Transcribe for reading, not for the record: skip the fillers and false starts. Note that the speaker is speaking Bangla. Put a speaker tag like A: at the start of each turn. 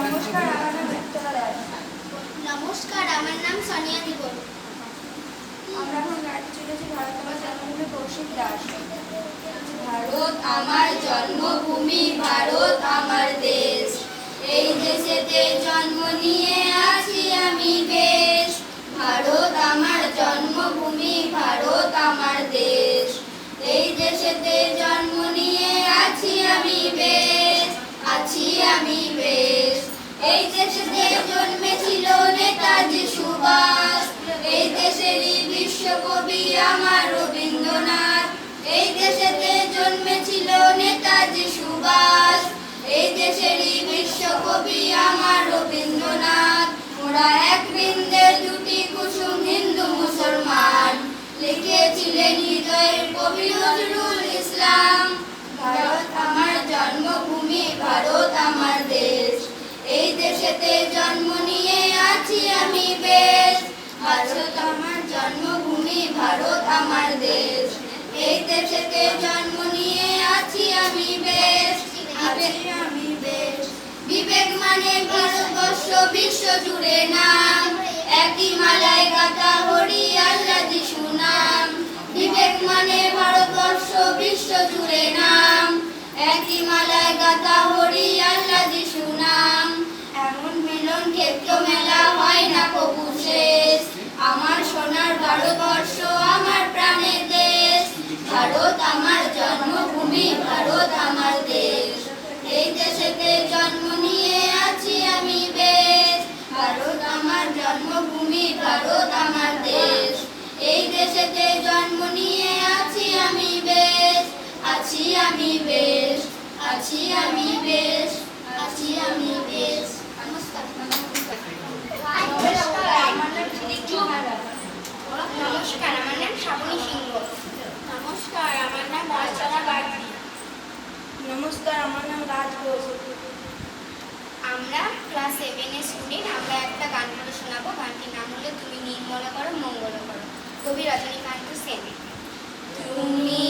A: নমস্কার, আমার নাম একতলা রায়।
B: নমস্কার, আমার নাম সোনিয়া দিবর।
A: আমরা এখন গাইতে চলেছি ভারত আমার জন্মভূমি কৌশিক দাস।
B: ভারত আমার জন্মভূমি, ভারত আমার দেশ। এই দেশেতে জন্ম নিয়ে আছি আমি বেশ। ভারত আমার জন্মভূমি, ভারত আমার দেশ। এই দেশেতে জন্ম নিয়ে আছি আমি বেশ, আছি আমি বেশ। এই দেশেতে জন্মেছিল নেতাজি সুভাষ, এই দেশেরই বিশ্বকবি আমার রবীন্দ্রনাথ। এই দেশেতে জন্মেছিল নেতাজি সুভাষ, এই দেশেরই বিশ্বকবি আমার রবীন্দ্রনাথ। ওরা এক বৃন্দের দুটি কুসুম, হিন্দু মুসলমান, লিখেছিলেন হৃদয়ের কবি নজরুল ইসলাম। ভারত আমার জন্মভূমি, ভারত আমার দেশ। এই দেশেতে জন্ম নিয়ে আছি আমি বেশ। ভারত আমার জন্মভূমি, ভারত আমার দেশ। এই দেশেতে জন্ম নিয়ে আছি আমি বেশ, আছি আমি বেশ। বিবেক মানে ভারতবর্ষ, বিশ্ব জুড়ে নাম, একই মালায় গাথা হরি আল্লাহ যিশু নাম। বিবেক মানে ভারতবর্ষ, বিশ্ব জুড়ে নাম, একই মালায় গাথা হরি আল্লাহ যিশু নাম। এমন মিলন ক্ষেত্র মেলা হয় না কবু শেষ, আমার সোনার ভারতবর্ষ আমার প্রাণের দেশ। ভারত আমার জন্মভূমি, ভারত আমার দেশ। এই দেশেতে জন্ম নিয়ে আছি আমি বেশ। ভারত আমার জন্মভূমি, ভারত আমার দেশ। এই দেশেতে জন্ম নিয়ে আছি আমি বেশ, আছি আমি বেশ, আছি আমি বেশ, আছি আমি বেশ। নমস্কার। নমস্কার, আমার নাম শ্রাবণী সিংহ। নমস্কার, আমার নাম রাজচলা বাগদি।
A: নমস্কার, আমার নাম রাজ ঘোষ।
B: আমরা ক্লাস 7 এর স্টুডেন্ট। আমরা একটা গান করে শোনাবো। গানটির নাম হলো তুমি নির্মল করো মঙ্গল করো, কবি রজনীকান্ত সেন। তুমি